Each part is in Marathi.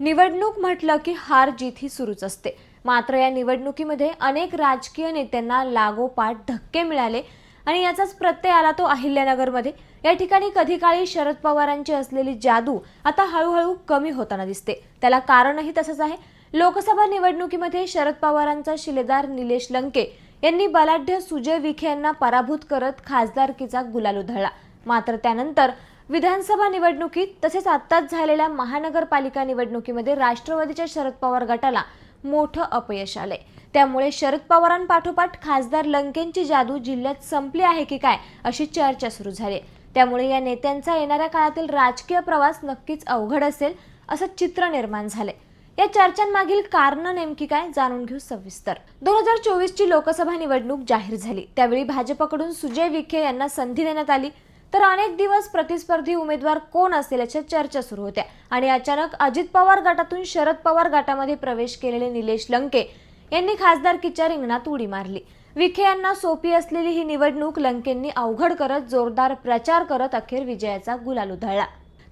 निवडणूक म्हटलं की हार जीत ही सुरूच असते। मात्र या निवडणुकीमध्ये अनेक राजकीय नेत्यांना लागोपाठ धक्के मिळाले आणि याचाच प्रत्यय आला तो अहिल्यानगरमध्ये। या ठिकाणी कधी काळी शरद पवारांची असलेली जादू आता हळूहळू कमी होताना दिसते। त्याला कारणही तसंच आहे। लोकसभा निवडणुकीमध्ये शरद पवारांचा शिलेदार निलेश लंके यांनी बलाढ्य सुजय विखे यांना पराभूत करत खासदारकीचा गुलाल उधळला। मात्र त्यानंतर विधानसभा निवडणुकीत तसेच आत्ताच झालेल्या महानगरपालिका निवडणुकीमध्ये राष्ट्रवादीच्या शरद पवार गटाला मोठं अपयश आले। त्यामुळे शरद पवारांपाठोपाठ खासदार लंकेंची जादू जिल्ह्यात संपली आहे की काय अशी चर्चा सुरू झाली। त्यामुळे या नेत्यांचा येणाऱ्या काळातील राजकीय प्रवास नक्कीच अवघड असेल असं चित्र निर्माण झाले। या चर्चांमागील कारण नेमकी काय जाणून घेऊ सविस्तर। 2024 ची लोकसभा निवडणूक जाहीर झाली। त्यावेळी भाजपकडून सुजय विखे यांना संधी देण्यात आली, तर अनेक दिवस प्रतिस्पर्धी उमेदवार कोण असेल याच्या चर्चा सुरू होत्या आणि अचानक अजित पवार गटातून शरद पवार गटामध्ये प्रवेश केलेले निलेश लंके यांनी खासदारकीच्या रिंगणात उडी मारली। विखे यांना सोपी असलेली ही निवडणूक लंकेंनी अवघड करत जोरदार प्रचार करत अखेर विजयाचा गुलाल उधळला।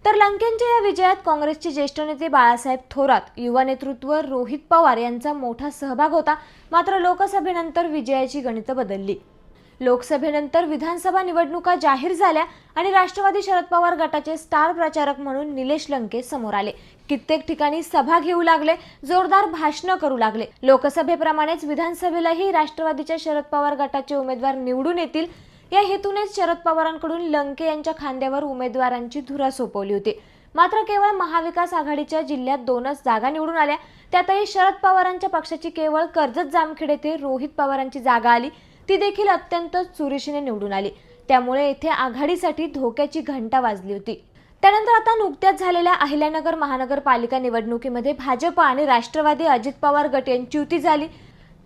तर लंकेंच्या या विजयात काँग्रेसचे ज्येष्ठ नेते बाळासाहेब थोरात, युवा नेतृत्व रोहित पवार यांचा मोठा सहभाग होता। मात्र लोकसभेनंतर विजयाची गणितं बदलली। लोकसभेनंतर विधानसभा निवडणुका जाहीर झाल्या आणि राष्ट्रवादी शरद पवार गटाचे स्टार प्रचारक म्हणून निलेश लंके समोर आले। कित्येक ठिकाणी सभा घेऊ लागले, जोरदार भाषण करू लागले। लोकसभेप्रमाणेच विधानसभेलाही राष्ट्रवादीच्या शरद पवार गटाचे उमेदवार निवडून येतील या हेतूनेच शरद पवारांकडून लंके यांच्या खांद्यावर उमेदवारांची धुरा सोपवली होती। मात्र केवळ महाविकास आघाडीच्या जिल्ह्यात 2च जागा निवडून आल्या। त्यातही शरद पवारांच्या पक्षाची केवळ कर्जत जामखेड येथे रोहित पवारांची जागा आली, ती देखील अत्यंत चुरशीने निवडून आली। त्यामुळे येथे आघाडीसाठी धोक्याची घंटा वाजली होती। त्यानंतर आता नुकत्याच झालेल्या अहिल्यानगर महानगरपालिका निवडणुकीमध्ये भाजप आणि राष्ट्रवादी अजित पवार गट यांची युती झाली,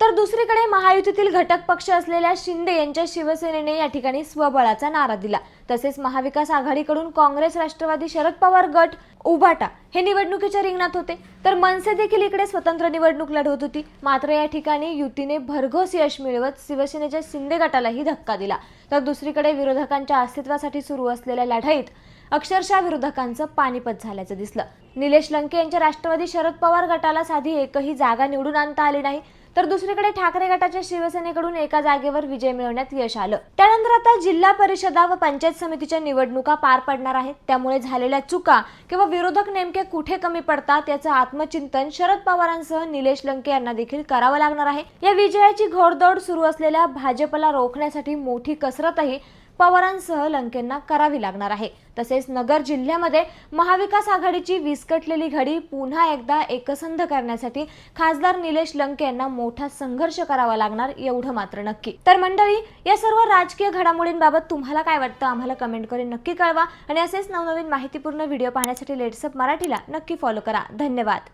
तर दुसरीकडे महायुतीतील घटक पक्ष असलेल्या शिंदे यांच्या शिवसेनेने या ठिकाणी स्वबळाचा नारा दिला। तसेच महाविकास आघाडीकडून काँग्रेस, राष्ट्रवादी, शरद पवार गट, उभाटा हे निवडणुकीच्या रिंगणात होते, तर मनसे देखील इकडे स्वतंत्र निवडणूक लढवत होती। मात्र या ठिकाणी युतीने भरघोस यश मिळवत शिवसेनेच्या शिंदे गटालाही धक्का दिला, तर दुसरीकडे विरोधकांच्या अस्तित्वासाठी सुरू असलेल्या लढाईत अक्षरशः विरोधकांचं पानिपत झाल्याचं दिसलं। निलेश लंके यांच्या राष्ट्रवादी शरद पवार गटाला साधी एकही जागा निवडून आणता आली नाही, तर दुसरीकडे ठाकरे गटाच्या शिवसेनेकडून एका जागेवर विजय मिळवण्यात यश आलं। त्यानंतर आता जिल्हा परिषदा व पंचायत समितीच्या निवडणुका पार पडणार आहेत। त्यामुळे झालेल्या चुका किंवा विरोधक नेमके कुठे कमी पडतात याचं आत्मचिंतन शरद पवारांसह निलेश लंके यांना देखील करावं लागणार आहे। या विजयाची घोडदौड सुरू असलेल्या भाजपला रोखण्यासाठी मोठी कसरतही पवारांसह लंकेंना करावी लागणार आहे। तसेच नगर जिल्ह्यामध्ये महाविकास आघाडीची विस्कटलेली घडी पुन्हा एकदा एकसंध करण्यासाठी खासदार निलेश लंके यांना मोठा संघर्ष करावा लागणार एवढं मात्र नक्की। तर मंडळी, या सर्व राजकीय घडामोडींबाबत तुम्हाला काय वाटतं आम्हाला कमेंट करून नक्की कळवा आणि असेच नवनवीन माहितीपूर्ण व्हिडिओ पाहण्यासाठी लेट्सअप मराठीला नक्की फॉलो करा। धन्यवाद।